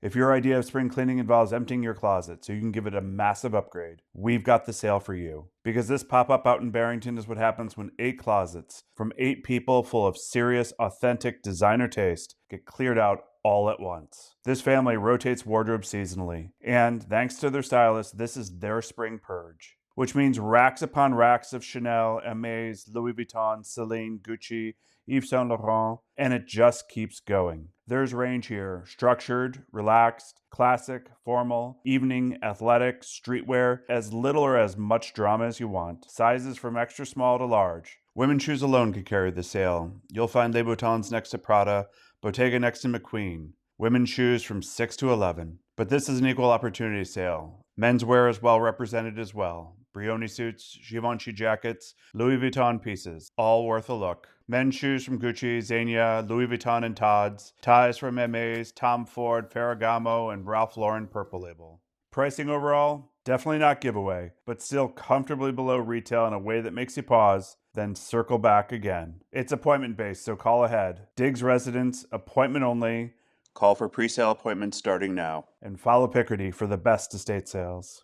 If your idea of spring cleaning involves emptying your closet so you can give it a massive upgrade, we've got the sale for you. Because this pop-up out in Barrington is what happens when 8 closets from 8 people full of serious, authentic designer taste get cleared out all at once. This family rotates wardrobes seasonally, and thanks to their stylist, this is their spring purge. Which means racks upon racks of Chanel, Hermès, Louis Vuitton, Celine, Gucci, Yves Saint Laurent, and it just keeps going. There's range here: structured, relaxed, classic, formal, evening, athletic, streetwear, as little or as much drama as you want. Sizes from extra small to large. Women's shoes alone could carry the sale. You'll find Louboutins next to Prada, Bottega next to McQueen. Women's shoes from 6 to 11. But this is an equal opportunity sale. Menswear is well represented as well. Brioni suits, Givenchy jackets, Louis Vuitton pieces, all worth a look. Men's shoes from Gucci, Zegna, Louis Vuitton and Tod's, ties from Hermès, Tom Ford, Ferragamo, and Ralph Lauren Purple Label. Pricing overall, definitely not giveaway, but still comfortably below retail in a way that makes you pause, then circle back again. It's appointment-based, so call ahead. Diggs residents, appointment only. Call for pre-sale appointments starting now. And follow Picardy for the best estate sales.